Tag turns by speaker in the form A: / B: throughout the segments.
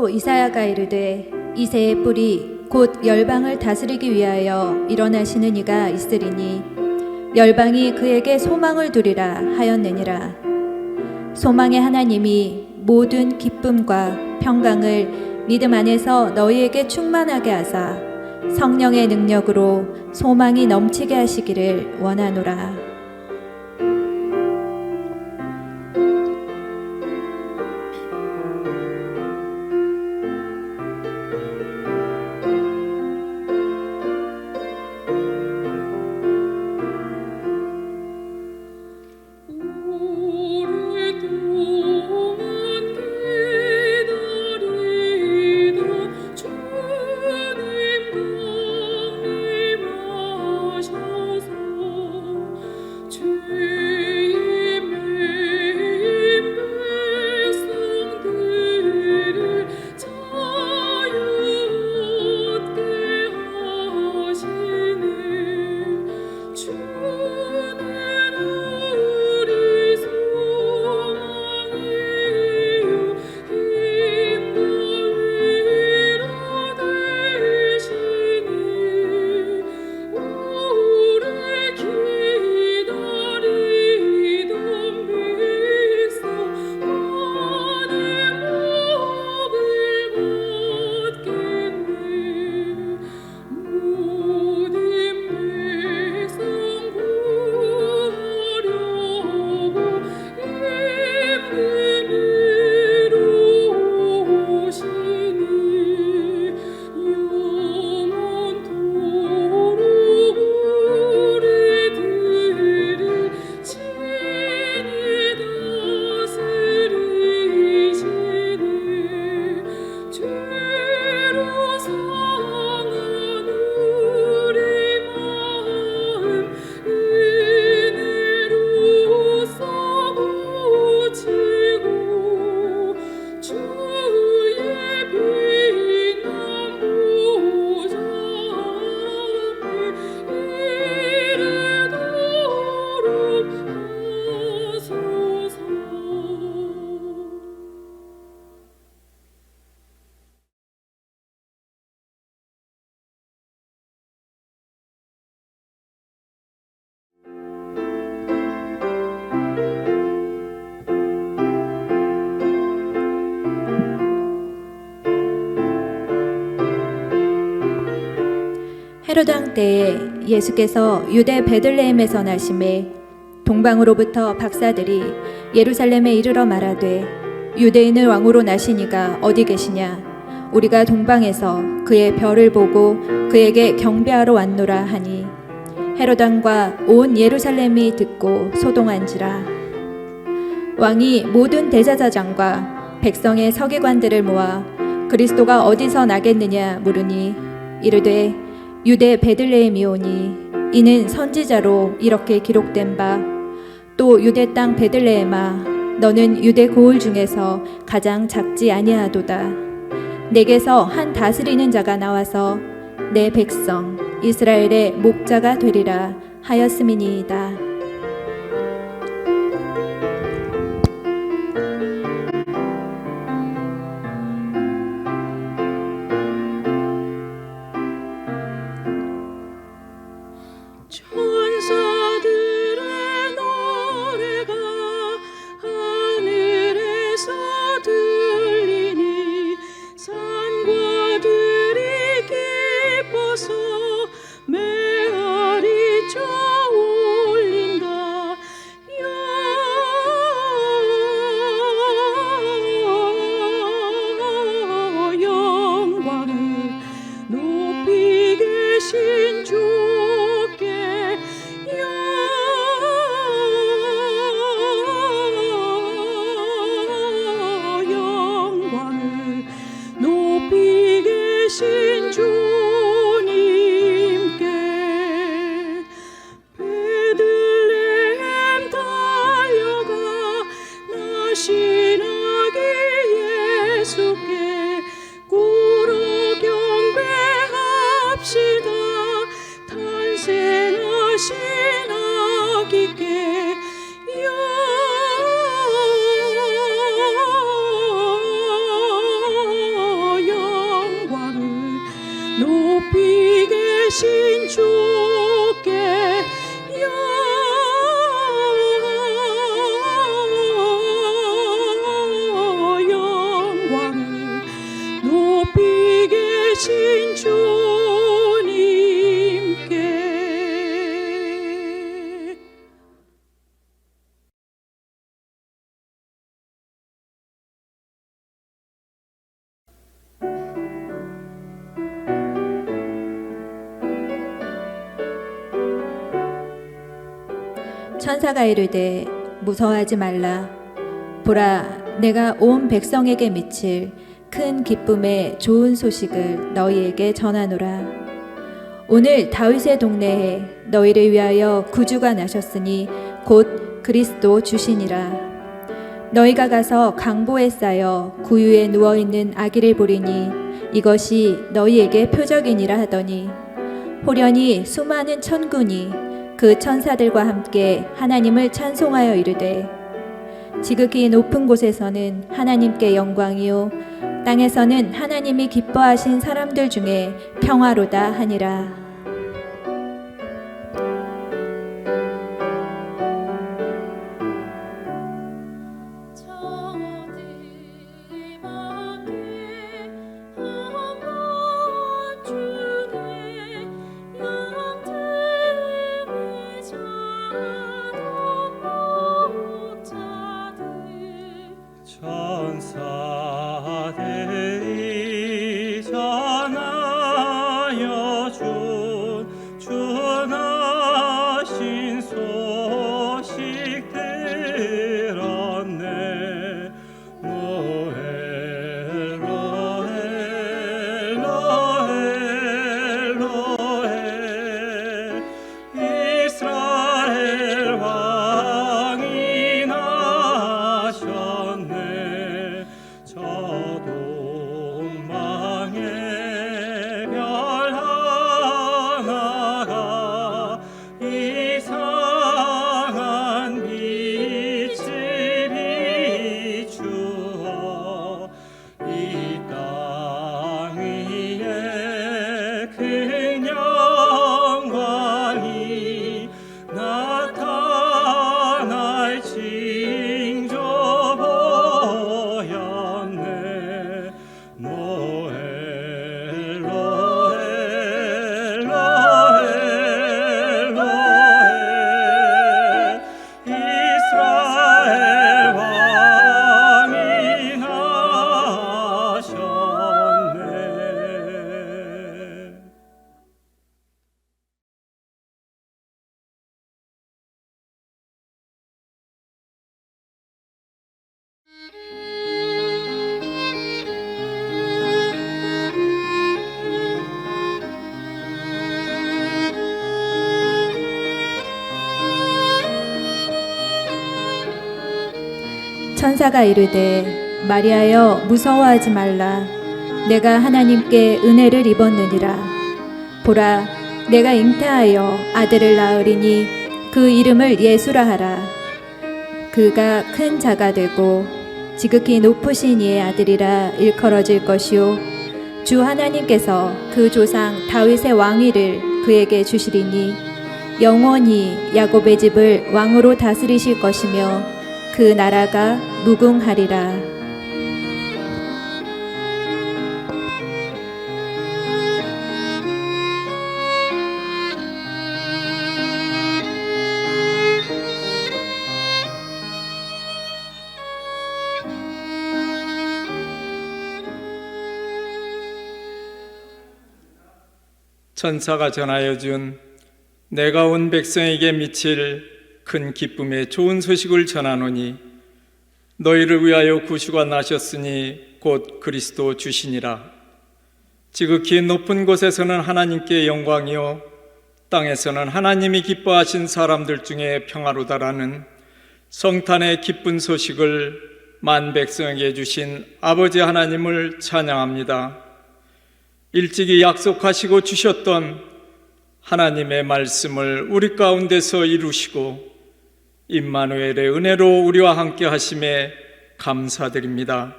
A: 또 이사야가 이르되 이새의 뿌리 곧 열방을 다스리기 위하여 일어나시는 이가 있으리니 열방이 그에게 소망을 두리라 하였느니라. 소망의 하나님이 모든 기쁨과 평강을 믿음 안에서 너희에게 충만하게 하사 성령의 능력으로 소망이 넘치게 하시기를 원하노라. 헤로드 왕 때에 예수께서 유대 베들레헴에서 나심에 동방으로부터 박사들이 예루살렘에 이르러 말하되 유대인을 왕으로 나시니가 어디 계시냐? 우리가 동방에서 그의 별을 보고 그에게 경배하러 왔노라 하니 헤로드 왕과 온 예루살렘이 듣고 소동한지라. 왕이 모든 대제사장과 백성의 서기관들을 모아 그리스도가 어디서 나겠느냐 물으니 이르되 유대 베들레헴이오니 이는 선지자로 이렇게 기록된 바 또 유대 땅 베들레헴아 너는 유대 고을 중에서 가장 작지 아니하도다. 내게서 한 다스리는 자가 나와서 내 백성 이스라엘의 목자가 되리라 하였음이니이다. 천사가 이르되 무서워하지 말라. 보라, 내가 온 백성에게 미칠 큰 기쁨의 좋은 소식을 너희에게 전하노라. 오늘 다윗의 동네에 너희를 위하여 구주가 나셨으니 곧 그리스도 주시니라. 너희가 가서 강보에 쌓여 구유에 누워있는 아기를 보리니 이것이 너희에게 표적이니라 하더니 호련히 수많은 천군이 그 천사들과 함께 하나님을 찬송하여 이르되 지극히 높은 곳에서는 하나님께 영광이요 땅에서는 하나님이 기뻐하신 사람들 중에 평화로다 하니라.
B: 천사들이 전하여 전하신 소식 들었네. 로엘 로엘 로엘 로엘 이스라엘 왕이 나셨네. 저동망에 별 하나가 이상한 빛을 비추어 이 땅 위에 큰 영광이 나타날 징조 보였네. 로엘 로엘 로엘 로엘 이스라엘 왕이 나셨네.
A: 천사가 이르되 마리아여 무서워하지 말라. 내가 하나님께 은혜를 입었느니라. 보라, 내가 잉태하여 아들을 낳으리니 그 이름을 예수라 하라. 그가 큰 자가 되고 지극히 높으신 이의 아들이라 일컬어질 것이요 주 하나님께서 그 조상 다윗의 왕위를 그에게 주시리니 영원히 야곱의 집을 왕으로 다스리실 것이며 그 나라가 무궁하리라.
B: 천사가 전하여 준 내가 온 백성에게 미칠 큰 기쁨의 좋은 소식을 전하노니 너희를 위하여 구주가 나셨으니 곧 그리스도 주시니라. 지극히 높은 곳에서는 하나님께 영광이요 땅에서는 하나님이 기뻐하신 사람들 중에 평화로다라는 성탄의 기쁜 소식을 만 백성에게 주신 아버지 하나님을 찬양합니다. 일찍이 약속하시고 주셨던 하나님의 말씀을 우리 가운데서 이루시고 임마누엘의 은혜로 우리와 함께 하심에 감사드립니다.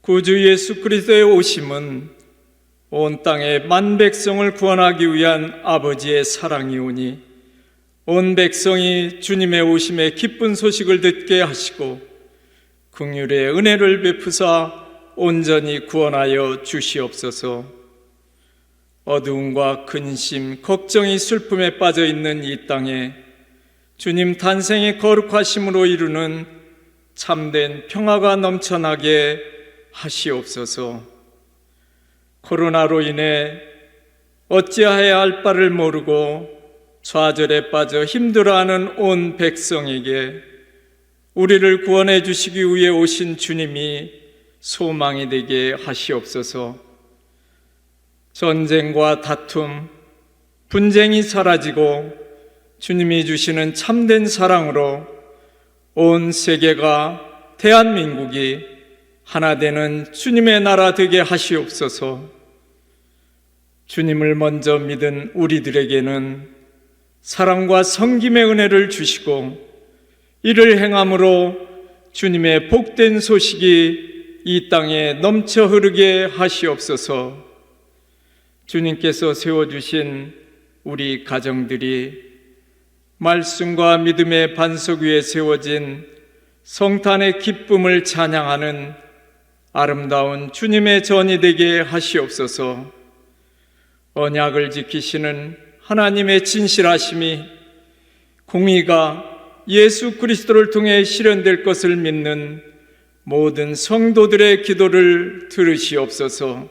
B: 구주 예수 그리스도의 오심은 온 땅의 만 백성을 구원하기 위한 아버지의 사랑이오니 온 백성이 주님의 오심의 기쁜 소식을 듣게 하시고 긍휼의 은혜를 베푸사 온전히 구원하여 주시옵소서. 어두움과 근심, 걱정이 슬픔에 빠져 있는 이 땅에 주님 탄생의 거룩하심으로 이루는 참된 평화가 넘쳐나게 하시옵소서. 코로나로 인해 어찌하여야 할 바를 모르고 좌절에 빠져 힘들어하는 온 백성에게 우리를 구원해 주시기 위해 오신 주님이 소망이 되게 하시옵소서. 전쟁과 다툼, 분쟁이 사라지고 주님이 주시는 참된 사랑으로 온 세계가, 대한민국이 하나 되는 주님의 나라 되게 하시옵소서. 주님을 먼저 믿은 우리들에게는 사랑과 섬김의 은혜를 주시고 이를 행함으로 주님의 복된 소식이 이 땅에 넘쳐 흐르게 하시옵소서. 주님께서 세워주신 우리 가정들이 말씀과 믿음의 반석 위에 세워진 성탄의 기쁨을 찬양하는 아름다운 주님의 전이 되게 하시옵소서. 언약을 지키시는 하나님의 진실하심이, 공의가 예수 그리스도를 통해 실현될 것을 믿는 모든 성도들의 기도를 들으시옵소서.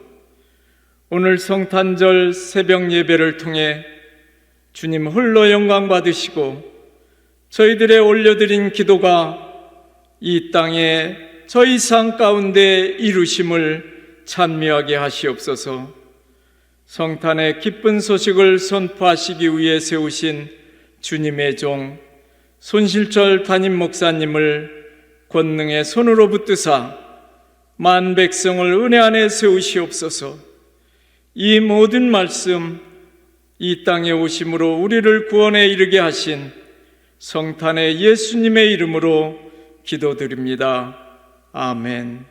B: 오늘 성탄절 새벽 예배를 통해 주님 홀로 영광 받으시고 저희들의 올려드린 기도가 이 땅에 저희 삶 가운데 이루심을 찬미하게 하시옵소서. 성탄의 기쁜 소식을 선포하시기 위해 세우신 주님의 종 손실절 담임 목사님을 권능의 손으로 붙드사 만 백성을 은혜 안에 세우시옵소서. 이 모든 말씀, 이 땅에 오심으로 우리를 구원에 이르게 하신 성탄의 예수님의 이름으로 기도드립니다. 아멘.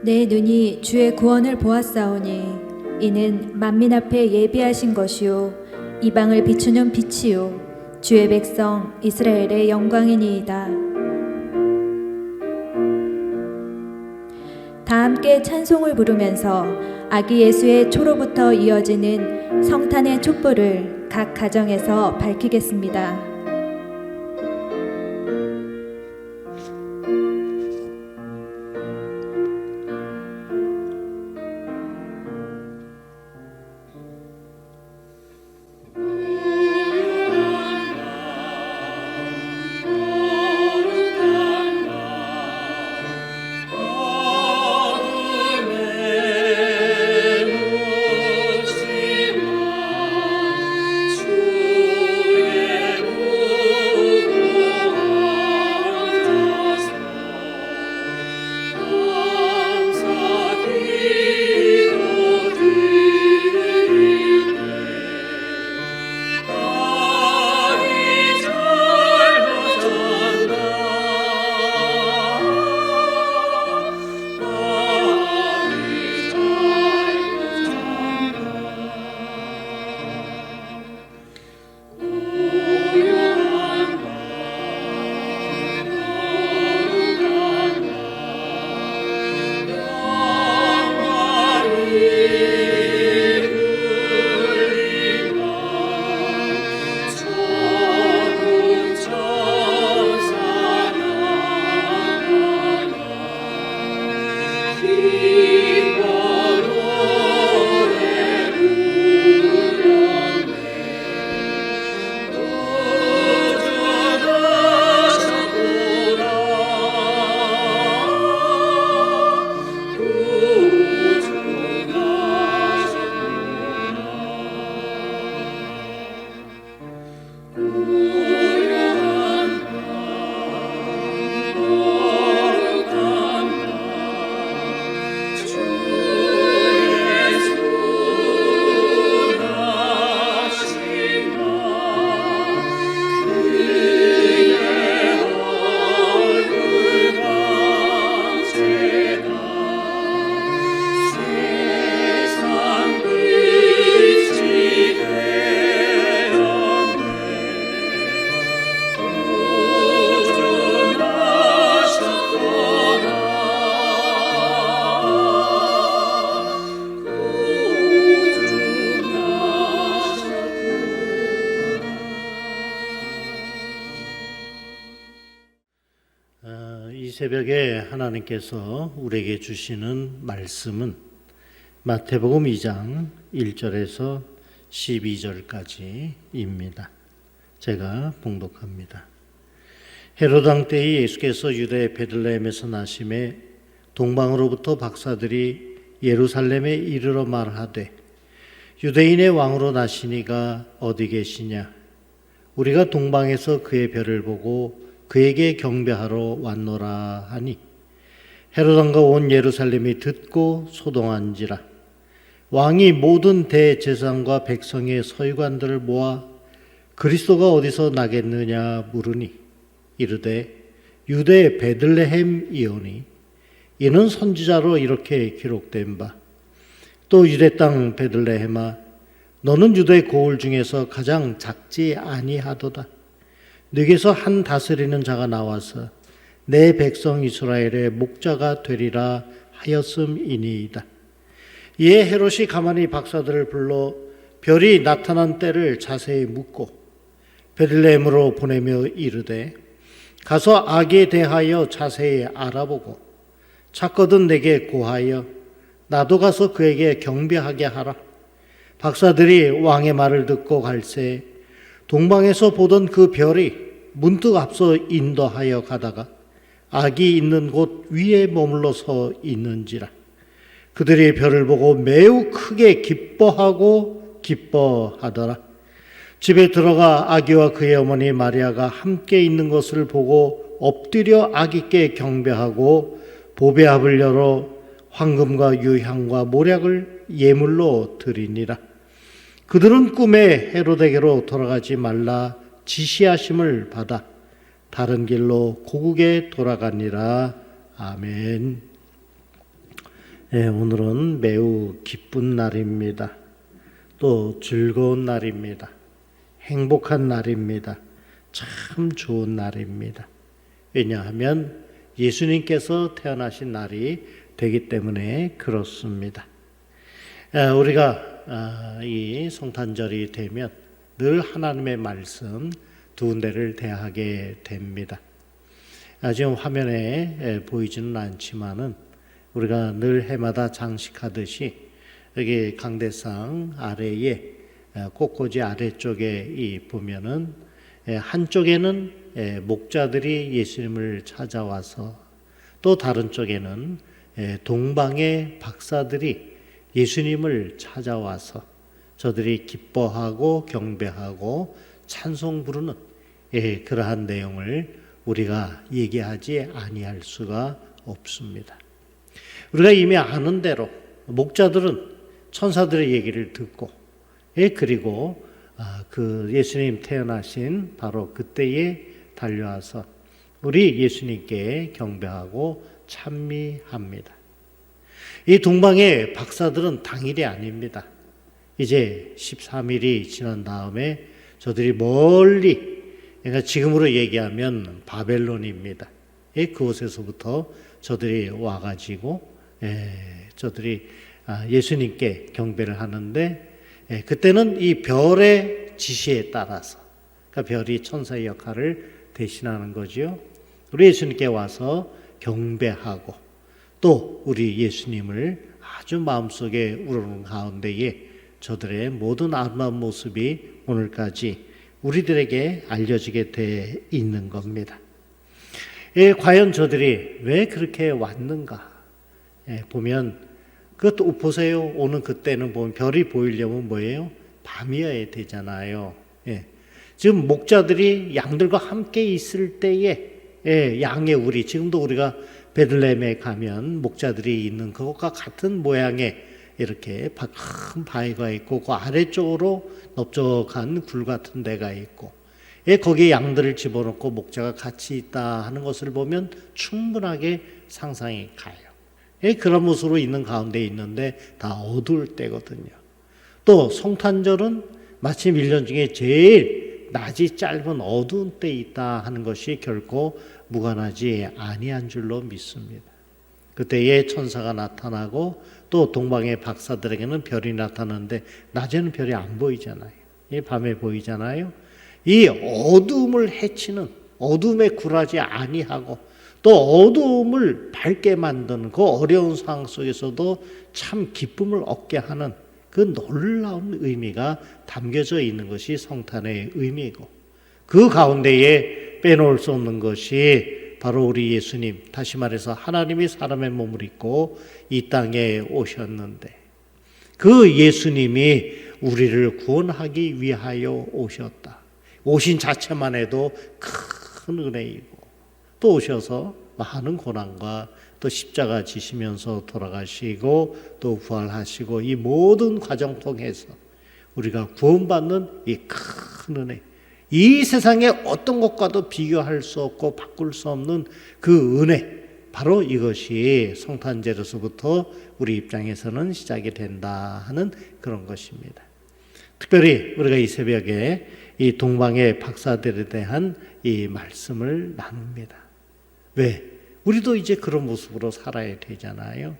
A: 내 눈이 주의 구원을 보았사오니 이는 만민 앞에 예비하신 것이요 이방을 비추는 빛이요 주의 백성 이스라엘의 영광이니이다. 다 함께 찬송을 부르면서 아기 예수의 초로부터 이어지는 성탄의 촛불을 각 가정에서 밝히겠습니다.
C: 이 새벽에 하나님께서 우리에게 주시는 말씀은 마태복음 2장 1절에서 12절까지입니다. 제가 봉독합니다. 헤로드 왕 때에 예수께서 유대 베들레헴에서 나심에 동방으로부터 박사들이 예루살렘에 이르러 말하되 유대인의 왕으로 나시니가 어디 계시냐? 우리가 동방에서 그의 별을 보고 그에게 경배하러 왔노라 하니 헤로드 왕과 온 예루살렘이 듣고 소동한지라. 왕이 모든 대제사장과 백성의 서기관들을 모아 그리스도가 어디서 나겠느냐 물으니 이르되 유대 베들레헴이오니 이는 선지자로 이렇게 기록된 바 또 유대 땅 베들레헴아 너는 유대 고을 중에서 가장 작지 아니하도다. 네게서 한 다스리는 자가 나와서 내 백성 이스라엘의 목자가 되리라 하였음이니이다. 이에 헤롯이 가만히 박사들을 불러 별이 나타난 때를 자세히 묻고 베들레헴으로 보내며 이르되 가서 아기에 대하여 자세히 알아보고 찾거든 내게 고하여 나도 가서 그에게 경배하게 하라. 박사들이 왕의 말을 듣고 갈새 동방에서 보던 그 별이 문득 앞서 인도하여 가다가 아기 있는 곳 위에 머물러 서 있는지라. 그들이 별을 보고 매우 크게 기뻐하더라. 집에 들어가 아기와 그의 어머니 마리아가 함께 있는 것을 보고 엎드려 아기께 경배하고 보배합을 열어 황금과 유향과 모략을 예물로 드리니라. 그들은 꿈에 헤로데게로 돌아가지 말라 지시하심을 받아 다른 길로 고국에 돌아가니라. 아멘. 네, 오늘은 매우 기쁜 날입니다. 또 즐거운 날입니다. 행복한 날입니다. 참 좋은 날입니다. 왜냐하면 예수님께서 태어나신 날이 되기 때문에 그렇습니다. 우리가 이 성탄절이 되면 늘 하나님의 말씀 두 군데를 대하게 됩니다. 지금 화면에 보이지는 않지만은 우리가 늘 해마다 장식하듯이 여기 강대상 아래에 꽃꽂이 아래쪽에 보면은 한쪽에는 목자들이 예수님을 찾아와서 또 다른 쪽에는 동방의 박사들이 예수님을 찾아와서 저들이 기뻐하고 경배하고 찬송 부르는 그러한 내용을 우리가 얘기하지 아니할 수가 없습니다. 우리가 이미 아는 대로 목자들은 천사들의 얘기를 듣고 그리고 그 예수님 태어나신 바로 그때에 달려와서 우리 예수님께 경배하고 찬미합니다. 이 동방의 박사들은 당일이 아닙니다. 이제 13일이 지난 다음에 저들이 멀리, 그러니까 지금으로 얘기하면 바벨론입니다. 그곳에서부터 저들이 와가지고 저들이 예수님께 경배를 하는데 그때는 이 별의 지시에 따라서, 그러니까 별이 천사의 역할을 대신하는 거지요. 우리 예수님께 와서 경배하고 또 우리 예수님을 아주 마음속에 우러는 가운데에 저들의 모든 아름다운 모습이 오늘까지 우리들에게 알려지게 돼 있는 겁니다. 과연 저들이 왜 그렇게 왔는가? 보면 그것도 보세요. 오는 그때는 보면 별이 보이려면 뭐예요? 밤이어야 되잖아요. 지금 목자들이 양들과 함께 있을 때에 양의 우리, 지금도 우리가 베들레헴에 가면 목자들이 있는 그것과 같은 모양의 이렇게 큰 바위가 있고 그 아래쪽으로 넓적한 굴 같은 데가 있고 거기에 양들을 집어넣고 목자가 같이 있다 하는 것을 보면 충분하게 상상이 가요. 그런 모습으로 있는 가운데 있는데 다 어두울 때거든요. 또 성탄절은 마침 1년 중에 제일 낮이 짧은 어두운 때 있다 하는 것이 결코 무관하지 아니한 줄로 믿습니다. 그때에 천사가 나타나고 또 동방의 박사들에게는 별이 나타나는데 낮에는 별이 안 보이잖아요. 밤에 보이잖아요. 이 어둠을 해치는, 어둠에 굴하지 아니하고 또 어두움을 밝게 만드는 그 어려운 상황 속에서도 참 기쁨을 얻게 하는 그 놀라운 의미가 담겨져 있는 것이 성탄의 의미이고, 그 가운데에 빼놓을 수 없는 것이 바로 우리 예수님, 다시 말해서 하나님이 사람의 몸을 입고 이 땅에 오셨는데, 그 예수님이 우리를 구원하기 위하여 오셨다. 오신 자체만 해도 큰 은혜이고, 또 오셔서 많은 고난과 또 십자가 지시면서 돌아가시고 또 부활하시고, 이 모든 과정 통해서 우리가 구원받는 이 큰 은혜, 이 세상의 어떤 것과도 비교할 수 없고 바꿀 수 없는 그 은혜, 바로 이것이 성탄절에서부터 우리 입장에서는 시작이 된다 하는 그런 것입니다. 특별히 우리가 이 새벽에 이 동방의 박사들에 대한 이 말씀을 나눕니다. 왜? 우리도 이제 그런 모습으로 살아야 되잖아요.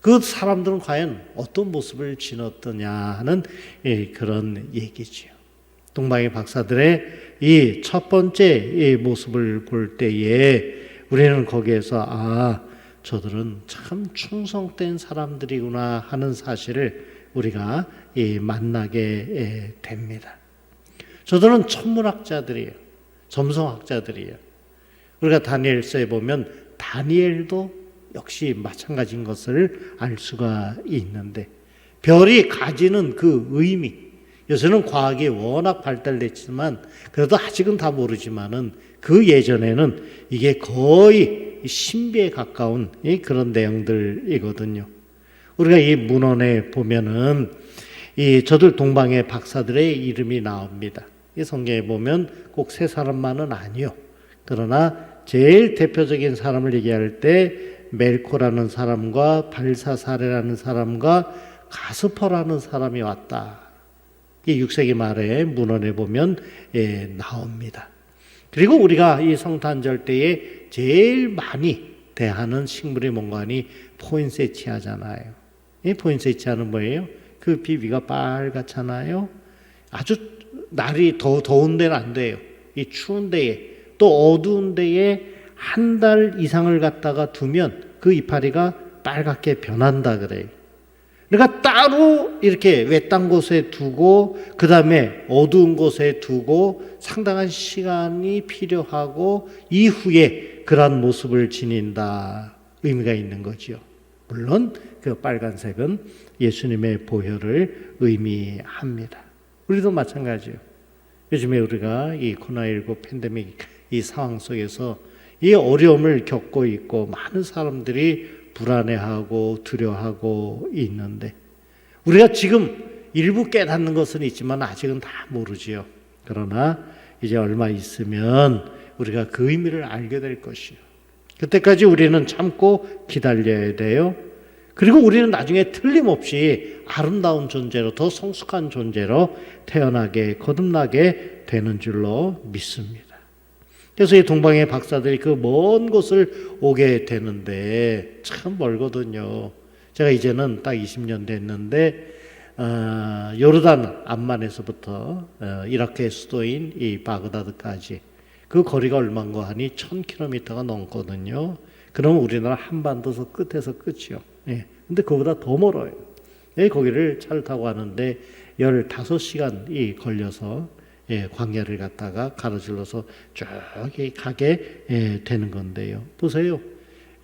C: 그 사람들은 과연 어떤 모습을 지녔더냐 하는 그런 얘기지요. 동방의 박사들의 이 첫 번째 이 모습을 볼 때에 우리는 거기에서 저들은 참 충성된 사람들이구나 하는 사실을 우리가 만나게 됩니다. 저들은 천문학자들이에요. 점성학자들이에요. 우리가 다니엘서에 보면 다니엘도 역시 마찬가지인 것을 알 수가 있는데, 별이 가지는 그 의미, 요새는 과학이 워낙 발달됐지만 그래도 아직은 다 모르지만은 그 예전에는 이게 거의 신비에 가까운 그런 내용들이거든요. 우리가 이 문헌에 보면은 저들 동방의 박사들의 이름이 나옵니다. 이 성경에 보면 꼭 세 사람만은 아니요. 그러나 제일 대표적인 사람을 얘기할 때 멜코라는 사람과 발사사레라는 사람과 가스퍼라는 사람이 왔다. 이 6세기 말에 문헌에 보면 나옵니다. 그리고 우리가 이 성탄절 때에 제일 많이 대하는 식물이 뭔가 하니 포인세치아잖아요. 이 포인세치아는 뭐예요? 그 비비가 빨갛잖아요. 아주 날이 더운 데는 안 돼요. 이 추운 데에, 또 어두운 데에 한 달 이상을 갖다가 두면 그 이파리가 빨갛게 변한다 그래요. 그러니까 따로 이렇게 외딴 곳에 두고 그 다음에 어두운 곳에 두고 상당한 시간이 필요하고 이후에 그러한 모습을 지닌다, 의미가 있는 거죠. 물론 그 빨간색은 예수님의 보혈을 의미합니다. 우리도 마찬가지예요. 요즘에 우리가 이 코로나19 팬데믹 이 상황 속에서 이 어려움을 겪고 있고 많은 사람들이 불안해하고 두려워하고 있는데, 우리가 지금 일부 깨닫는 것은 있지만 아직은 다 모르지요. 그러나 이제 얼마 있으면 우리가 그 의미를 알게 될 것이요. 그때까지 우리는 참고 기다려야 돼요. 그리고 우리는 나중에 틀림없이 아름다운 존재로, 더 성숙한 존재로 태어나게, 거듭나게 되는 줄로 믿습니다. 그래서 이 동방의 박사들이 그 먼 곳을 오게 되는데 참 멀거든요. 제가 이제는 딱 20년 됐는데 요르단 암만에서부터 이라크의 수도인 이 바그다드까지 그 거리가 얼마인가 하니 1000km가 넘거든요. 그럼 우리나라 한반도 끝에서 끝이요. 근데 그보다 더 멀어요. 거기를 차를 타고 가는데 15시간이 걸려서 광야를 갔다가 가로질러서 저기 가게 되는 건데요. 보세요.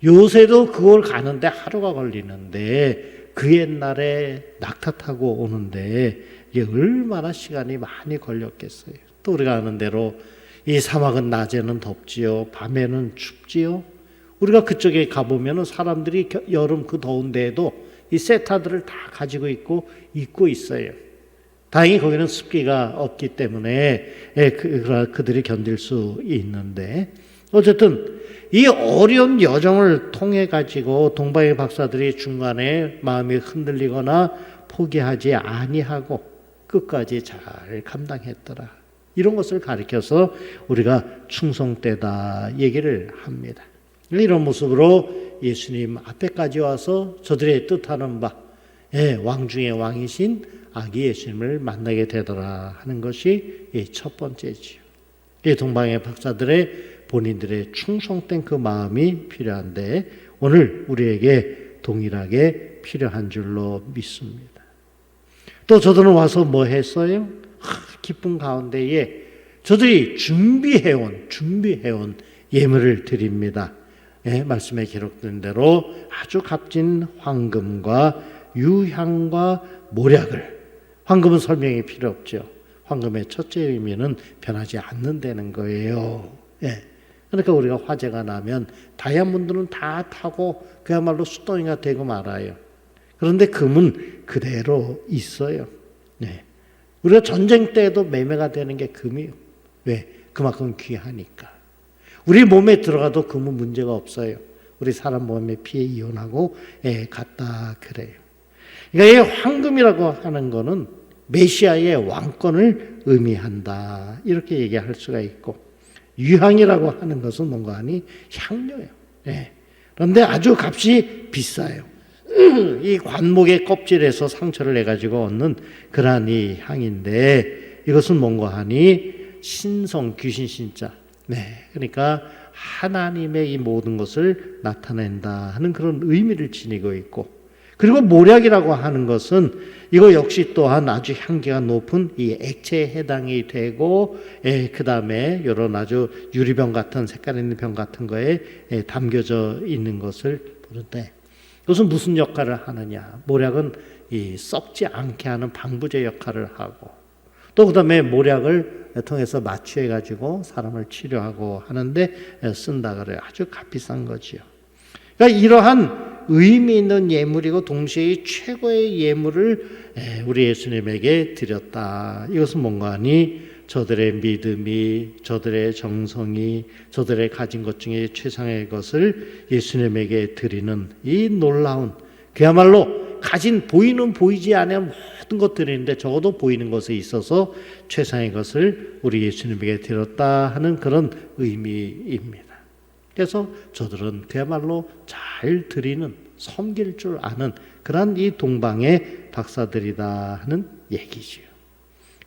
C: 요새도 그걸 가는데 하루가 걸리는데 그 옛날에 낙타 타고 오는데 이게 얼마나 시간이 많이 걸렸겠어요. 또 우리가 아는 대로 이 사막은 낮에는 덥지요, 밤에는 춥지요. 우리가 그쪽에 가보면 사람들이 여름 그 더운 데에도 이 세타들을 다 가지고 있고 입고 있어요. 다행히 거기는 습기가 없기 때문에 그들이 견딜 수 있는데, 어쨌든 이 어려운 여정을 통해 가지고 동방의 박사들이 중간에 마음이 흔들리거나 포기하지 아니하고 끝까지 잘 감당했더라. 이런 것을 가리켜서 우리가 충성되다 얘기를 합니다. 이런 모습으로 예수님 앞에까지 와서 저들의 뜻하는 바, 왕 중의 왕이신 아기 예수님을 만나게 되더라 하는 것이 첫 번째지요. 이 동방의 박사들의 본인들의 충성된 그 마음이 필요한데 오늘 우리에게 동일하게 필요한 줄로 믿습니다. 또 저들은 와서 뭐 했어요? 기쁨 가운데에 저들이 준비해온 예물을 드립니다. 예, 말씀에 기록된 대로 아주 값진 황금과 유향과 모략을, 황금은 설명이 필요 없죠. 황금의 첫째 의미는 변하지 않는다는 거예요. 예. 그러니까 우리가 화재가 나면 다이아몬드는 다 타고 그야말로 숫덩이가 되고 말아요. 그런데 금은 그대로 있어요. 예. 우리가 전쟁 때에도 매매가 되는 게 금이에요. 왜? 그만큼 귀하니까. 우리 몸에 들어가도 금은 문제가 없어요. 우리 사람 몸에 피해 이온하고 같다 그래요. 그러니까 이 황금이라고 하는 거는 메시아의 왕권을 의미한다 이렇게 얘기할 수가 있고, 유향이라고 하는 것은 뭔가 하니 향료예요. 그런데 아주 값이 비싸요. 이 관목의 껍질에서 상처를 내가지고 얻는 그러한 이 향인데, 이것은 뭔가 하니 신성, 귀신 신자. 그러니까 하나님의 이 모든 것을 나타낸다 하는 그런 의미를 지니고 있고, 그리고 모략이라고 하는 것은 이거 역시 또한 아주 향기가 높은 이 액체에 해당이 되고, 그 다음에 이런 아주 유리병 같은 색깔 있는 병 같은 거에 담겨져 있는 것을 보는데, 그것은 무슨 역할을 하느냐? 모략은 이 썩지 않게 하는 방부제 역할을 하고, 또 그 다음에 모략을 통해서 마취해 가지고 사람을 치료하고 하는데 쓴다 그래요. 아주 값비싼 거지요. 그러니까 이러한 의미 있는 예물이고 동시에 이 최고의 예물을 우리 예수님에게 드렸다. 이것은 뭔가 하니 저들의 믿음이, 저들의 정성이, 저들의 가진 것 중에 최상의 것을 예수님에게 드리는 이 놀라운, 그야말로 가진 보이는 보이지 않는 모든 것들이 있는데 적어도 보이는 것에 있어서 최상의 것을 우리 예수님에게 드렸다 하는 그런 의미입니다. 그래서 저들은 그야말로 잘 드리는, 섬길 줄 아는 그런 이 동방의 박사들이다 하는 얘기지요.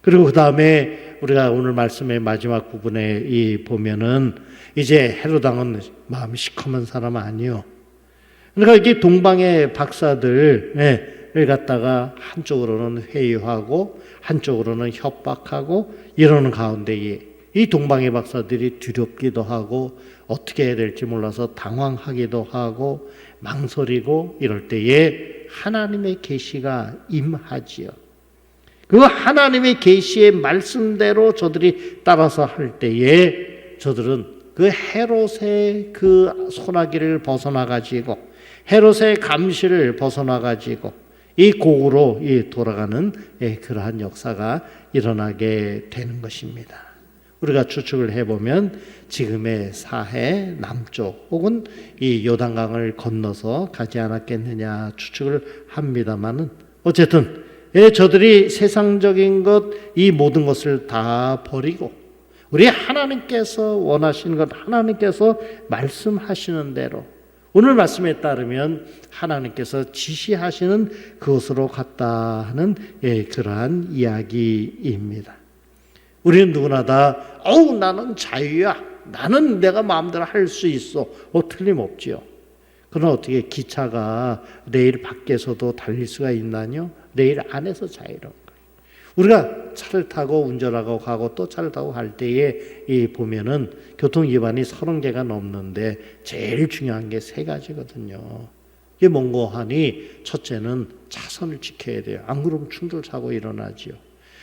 C: 그리고 그 다음에 우리가 오늘 말씀의 마지막 부분에 이 보면은 이제 헤롯 왕은 마음이 시커먼 사람 아니요. 그러니까 이게 동방의 박사들을 갖다가 한쪽으로는 회유하고 한쪽으로는 협박하고 이러는 가운데에 이 동방의 박사들이 두렵기도 하고 어떻게 해야 될지 몰라서 당황하기도 하고 망설이고 이럴 때에 하나님의 계시가 임하지요. 그 하나님의 계시의 말씀대로 저들이 따라서 할 때에 저들은 그 헤롯의 그 소나기를 벗어나 가지고, 헤롯의 감시를 벗어나 가지고 이 곡으로 돌아가는 그러한 역사가 일어나게 되는 것입니다. 우리가 추측을 해보면 지금의 사해 남쪽 혹은 이 요단강을 건너서 가지 않았겠느냐 추측을 합니다만은, 어쨌든 저들이 세상적인 것, 이 모든 것을 다 버리고 우리 하나님께서 원하시는 것, 하나님께서 말씀하시는 대로, 오늘 말씀에 따르면 하나님께서 지시하시는 그것으로 갔다 하는 그러한 이야기입니다. 우리는 누구나 다 나는 자유야, 나는 내가 마음대로 할 수 있어, 틀림없지요. 그러나 어떻게 기차가 레일 밖에서도 달릴 수가 있나요? 레일 안에서 자유로운 거예요. 우리가 차를 타고 운전하고 가고 또 차를 타고 갈 때에 보면은 교통 위반이 30개가 넘는데 제일 중요한 게 3가지거든요. 이게 뭔고 하니, 첫째는 차선을 지켜야 돼요. 안 그러면 충돌사고 일어나지요.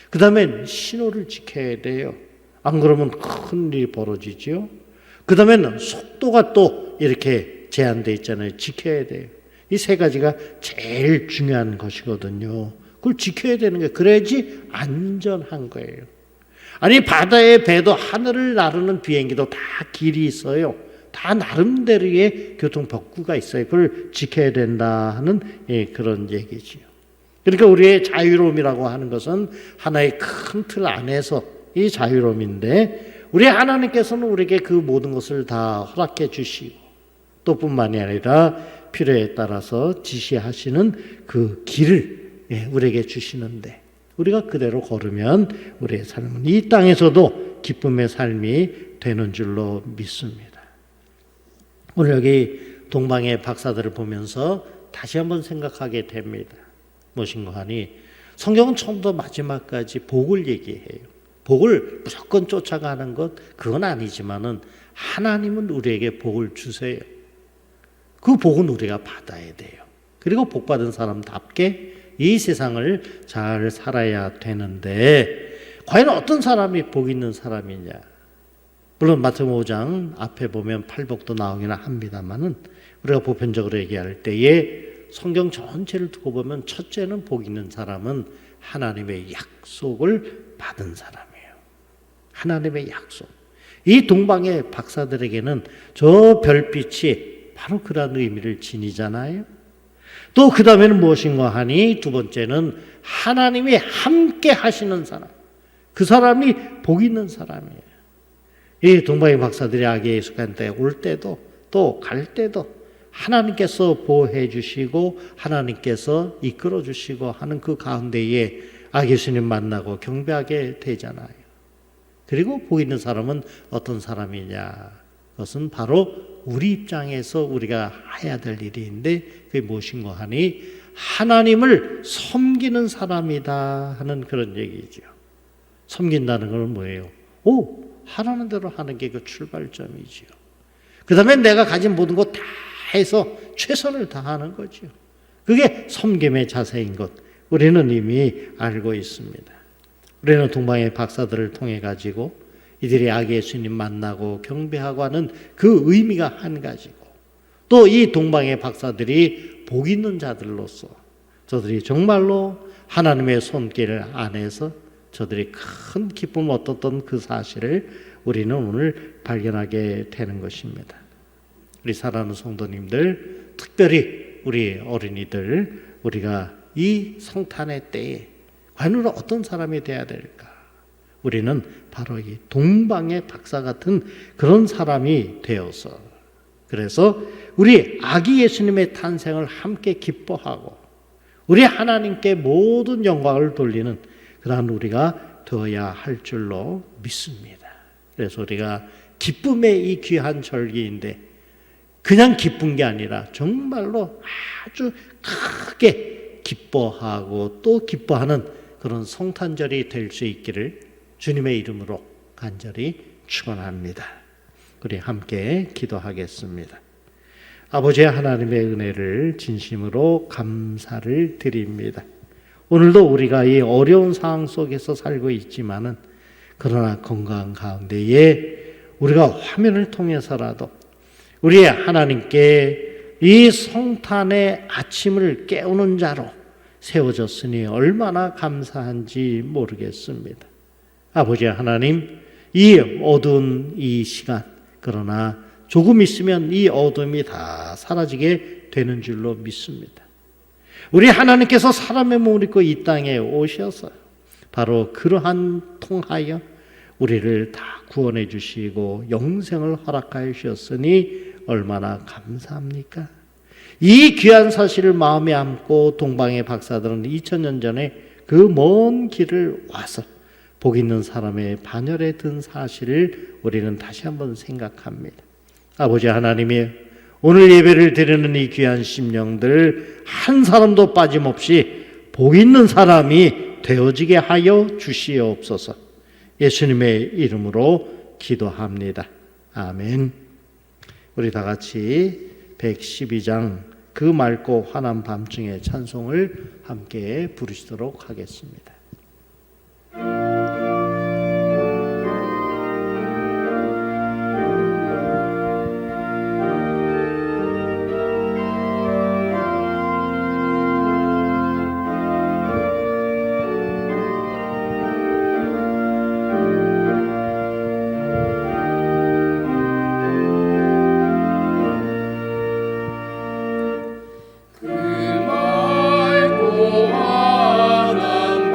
C: 그 다음에 신호를 지켜야 돼요. 안 그러면 큰 일이 벌어지지요. 그 다음에는 속도가 또 이렇게 제한되어 있잖아요. 지켜야 돼요. 이 3가지가 제일 중요한 것이거든요. 그걸 지켜야 되는 거예요. 그래야지 안전한 거예요. 아니, 바다의 배도 하늘을 나르는 비행기도 다 길이 있어요. 다 나름대로의 교통법규가 있어요. 그걸 지켜야 된다 하는 그런 얘기지요. 그러니까 우리의 자유로움이라고 하는 것은 하나의 큰 틀 안에서 이 자유로움인데, 우리 하나님께서는 우리에게 그 모든 것을 다 허락해 주시고 또 뿐만이 아니라 필요에 따라서 지시하시는 그 길을 우리에게 주시는데, 우리가 그대로 걸으면 우리의 삶은 이 땅에서도 기쁨의 삶이 되는 줄로 믿습니다. 오늘 여기 동방의 박사들을 보면서 다시 한번 생각하게 됩니다. 무엇인가 하니 성경은 처음부터 마지막까지 복을 얘기해요. 복을 무조건 쫓아가는 것 그건 아니지만은 하나님은 우리에게 복을 주세요. 그 복은 우리가 받아야 돼요. 그리고 복 받은 사람답게 이 세상을 잘 살아야 되는데 과연 어떤 사람이 복 있는 사람이냐? 물론 마태복음 5장 앞에 보면 팔복도 나오기는 합니다만은 우리가 보편적으로 얘기할 때에 성경 전체를 두고 보면 첫째는 복 있는 사람은 하나님의 약속을 받은 사람이에요. 하나님의 약속. 이 동방의 박사들에게는 저 별빛이 바로 그런 의미를 지니잖아요. 또 그 다음에는 무엇인가 하니 두 번째는 하나님이 함께 하시는 사람. 그 사람이 복 있는 사람이에요. 이 동방의 박사들이 악의 예수관 때 올 때도 또 갈 때도 하나님께서 보호해 주시고 하나님께서 이끌어 주시고 하는 그 가운데에 악 예수님 만나고 경배하게 되잖아요. 그리고 복 있는 사람은 어떤 사람이냐? 그것은 바로 우리 입장에서 우리가 해야 될 일인데 그게 무엇인가 하니 하나님을 섬기는 사람이다 하는 그런 얘기죠. 섬긴다는 건 뭐예요? 하라는 대로 하는 게 그 출발점이지요. 그 다음에 내가 가진 모든 것 다 해서 최선을 다하는 거죠. 그게 섬김의 자세인 것 우리는 이미 알고 있습니다. 우리는 동방의 박사들을 통해 가지고 이들이 악의 예수님 만나고 경배하고 하는 그 의미가 한 가지고 또 이 동방의 박사들이 복 있는 자들로서 저들이 정말로 하나님의 손길 안에서 저들이 큰 기쁨을 얻었던 그 사실을 우리는 오늘 발견하게 되는 것입니다. 우리 사랑하는 성도님들, 특별히 우리 어린이들, 우리가 이 성탄의 때에 과연 우리는 어떤 사람이 되어야 될까? 우리는 바로 이 동방의 박사 같은 그런 사람이 되어서 그래서 우리 아기 예수님의 탄생을 함께 기뻐하고 우리 하나님께 모든 영광을 돌리는 그러한 우리가 되어야 할 줄로 믿습니다. 그래서 우리가 기쁨의 이 귀한 절기인데 그냥 기쁜 게 아니라 정말로 아주 크게 기뻐하고 또 기뻐하는 그런 성탄절이 될 수 있기를 주님의 이름으로 간절히 축원합니다. 우리 함께 기도하겠습니다. 아버지 하나님의 은혜를 진심으로 감사를 드립니다. 오늘도 우리가 이 어려운 상황 속에서 살고 있지만은 그러나 건강 가운데에 우리가 화면을 통해서라도 우리의 하나님께 이 성탄의 아침을 깨우는 자로 세워졌으니 얼마나 감사한지 모르겠습니다. 아버지 하나님, 이 어두운 이 시간, 그러나 조금 있으면 이 어둠이 다 사라지게 되는 줄로 믿습니다. 우리 하나님께서 사람의 몸을 입고 이 땅에 오셔서 바로 그러한 통하여 우리를 다 구원해 주시고 영생을 허락하여 주셨으니 얼마나 감사합니까? 이 귀한 사실을 마음에 안고 동방의 박사들은 2000년 전에 그 먼 길을 와서 복 있는 사람의 반열에 든 사실을 우리는 다시 한번 생각합니다. 아버지 하나님이 오늘 예배를 드리는 이 귀한 심령들 한 사람도 빠짐없이 복 있는 사람이 되어지게 하여 주시옵소서. 예수님의 이름으로 기도합니다. 아멘. 우리 다 같이 112장 그 맑고 환한 밤중의 찬송을 함께 부르시도록 하겠습니다.
D: 그 맑고 환한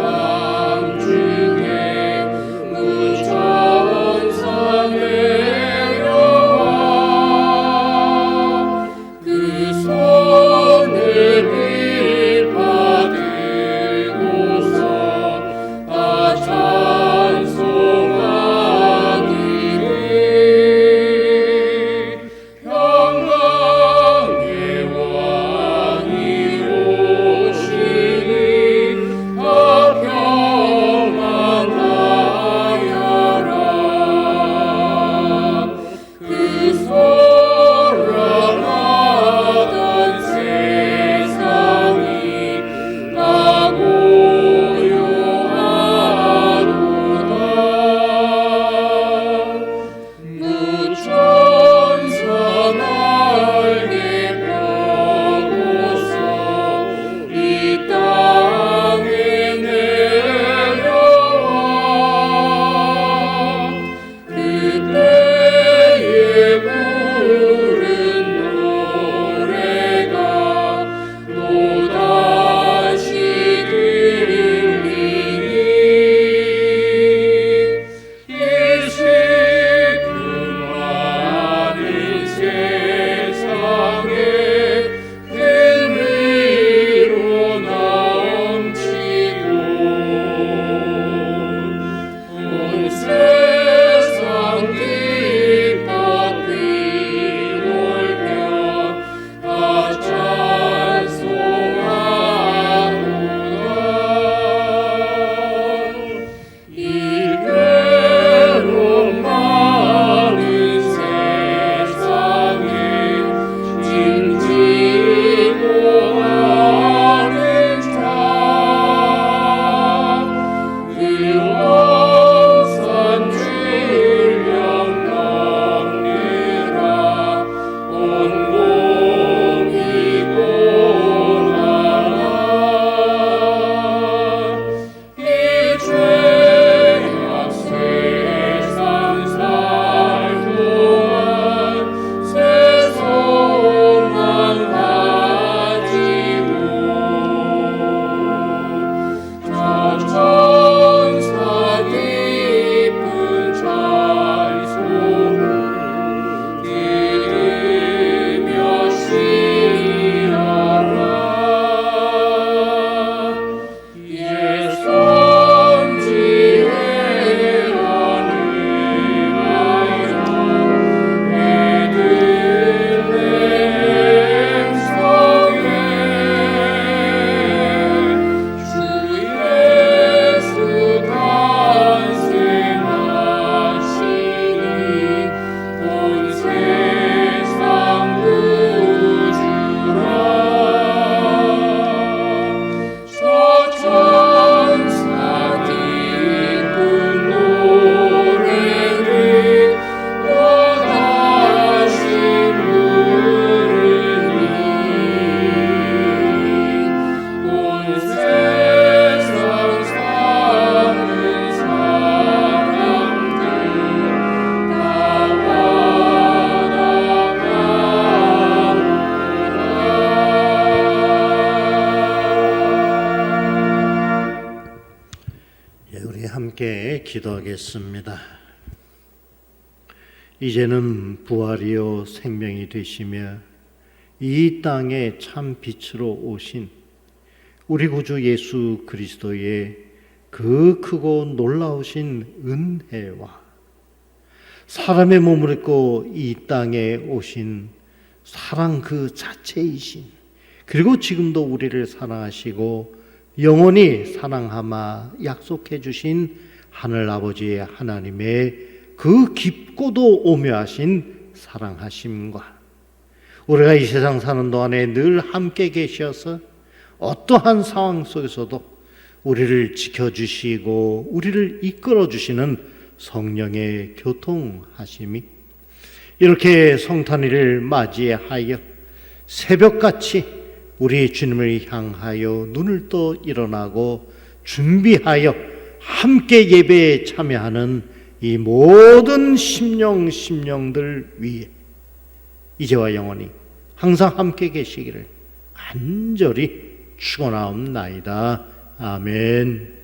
C: 함께 기도하겠습니다. 이제는 부활이요 생명이 되시며 이 땅에 참 빛으로 오신 우리 구주 예수 그리스도의 그 크고 놀라우신 은혜와 사람의 몸을 입고 이 땅에 오신 사랑 그 자체이신, 그리고 지금도 우리를 사랑하시고 영원히 사랑하마 약속해 주신 하늘아버지의 하나님의 그 깊고도 오묘하신 사랑하심과 우리가 이 세상 사는 동안에 늘 함께 계셔서 어떠한 상황 속에서도 우리를 지켜주시고 우리를 이끌어주시는 성령의 교통하심이 이렇게 성탄일을 맞이하여 새벽같이 우리 주님을 향하여 눈을 떠 일어나고 준비하여 함께 예배에 참여하는 이 모든 심령들 위에 이제와 영원히 항상 함께 계시기를 간절히 축원하옵나이다. 아멘.